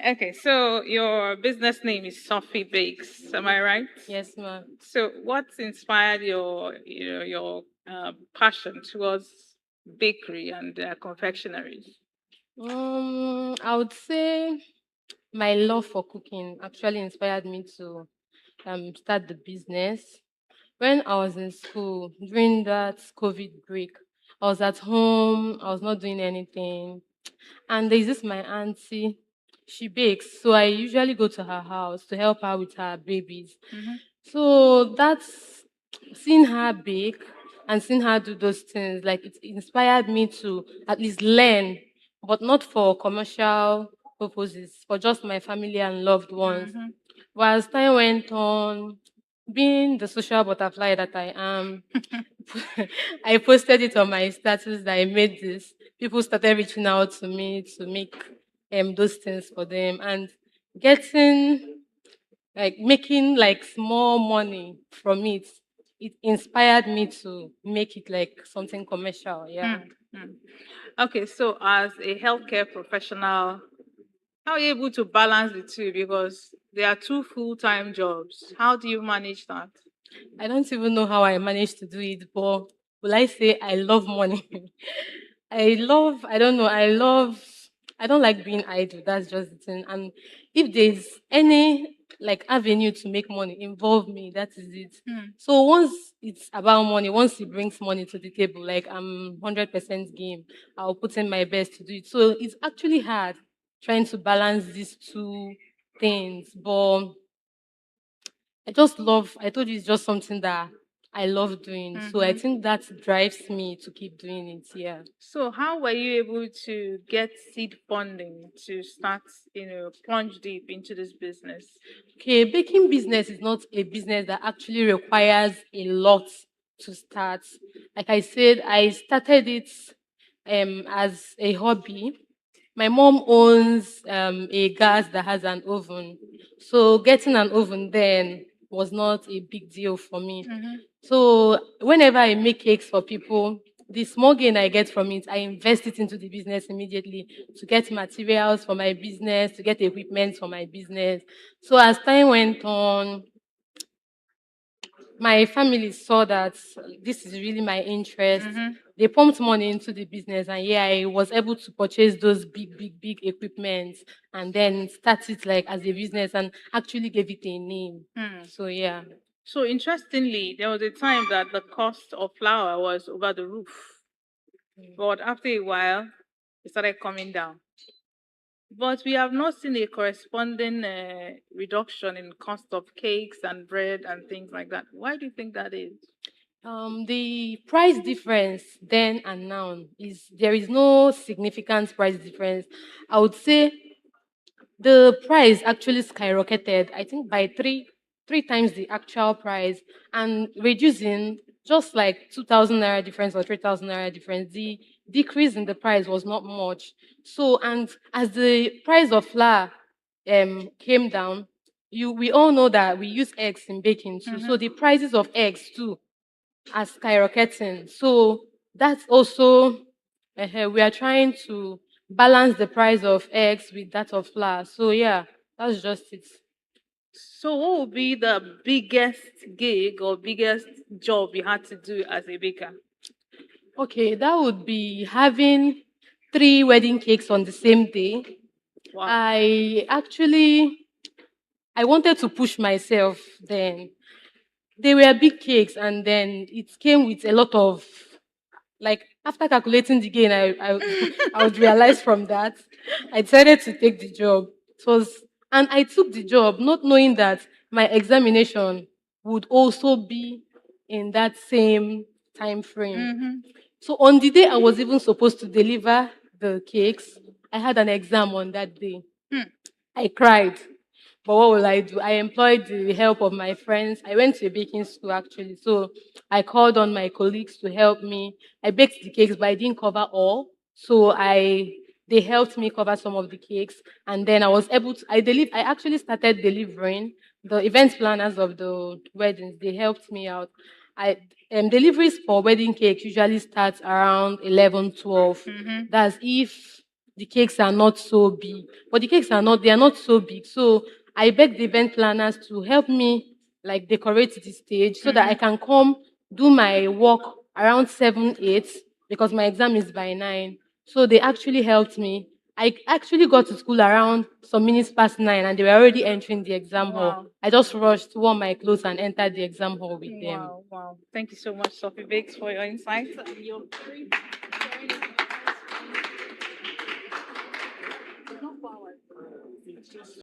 Okay, so your business name is Sophie Bakes, am I right? Yes, ma'am. So, what inspired your passion towards bakery and confectioneries? I would say my love for cooking actually inspired me to start the business. When I was in school during that COVID break, I was at home. I was not doing anything, and there's this my auntie. She bakes, so I usually go to her house to help her with her babies. Mm-hmm. So that's seeing her bake and seeing her do those things, like it inspired me to at least learn, but not for commercial purposes, for just my family and loved ones. Mm-hmm. But as time went on, being the social butterfly that I am, I posted it on my status that I made this. People started reaching out to me to make those things for them and getting like making like small money from it. It inspired me to make it like something commercial. Yeah. Mm-hmm. Okay, so as a healthcare professional, how are you able to balance the two? Because there are two full-time jobs. How do you manage that? I don't even know how I managed to do it, but will I say I love money? I don't know, I don't like being idle. That's just the thing. And if there's any like avenue to make money, involve me. That is it. Hmm. So once it's about money, once it brings money to the table, like I'm 100% game, I'll put in my best to do it. So it's actually hard trying to balance these two things, but I told you it's just something that I love doing. So I Mm-hmm. think that drives me to keep doing it. Yeah. So how were you able to get seed funding to start, plunge deep into this business? Okay, baking business is not a business that actually requires a lot to start. Like I said, I started it as a hobby. My mom owns a gas that has an oven. So getting an oven then was not a big deal for me. Mm-hmm. So whenever I make cakes for people, the small gain I get from it, I invest it into the business immediately to get materials for my business, to get equipment for my business. So as time went on, my family saw that this is really my interest. Mm-hmm. They pumped money into the business, and yeah, I was able to purchase those big equipment and then start it like as a business and actually gave it a name. Hmm. So yeah. So interestingly, there was a time that the cost of flour was over the roof, but after a while, it started coming down. But we have not seen a corresponding reduction in cost of cakes and bread and things like that. Why do you think that is? The price difference then and now is there is no significant price difference. I would say the price actually skyrocketed, I think by three times the actual price, and reducing just like 2,000 naira difference or 3,000 naira difference. The decrease in the price was not much. So, and as the price of flour came down, we all know that we use eggs in baking too. So Mm-hmm. the prices of eggs too are skyrocketing. So that's also we are trying to balance the price of eggs with that of flour. So yeah, that's just it. So, what would be the biggest gig or biggest job you had to do as a baker? Okay, that would be having three wedding cakes on the same day. Wow. I actually I wanted to push myself then. They were big cakes and then it came with a lot of like after calculating the gain I would realize from that I decided to take the job. It was and I took the job not knowing that my examination would also be in that same time frame. Mm-hmm. So on the day I was even supposed to deliver the cakes, I had an exam on that day. Hmm. I cried. But what will I do? I employed the help of my friends. I went to a baking school actually. So I called on my colleagues to help me. I baked the cakes, but I didn't cover all. So they helped me cover some of the cakes. And then I was able to I actually started delivering the event planners of the weddings. They helped me out. I deliveries for wedding cake usually starts around 11, 12. Mm-hmm. That's if the cakes are not so big. But the cakes they are not so big. So I beg the event planners to help me like decorate the stage so that I Mm-hmm. can come do my work around 7, 8 because my exam is by 9. So they actually helped me. I actually got to school around some minutes past 9 and they were already entering the exam hall. Wow. I just rushed, wore my clothes and entered the exam hall with them. Wow. Wow. Thank you so much, Sophie Bakes, for your insights and your very sharing it.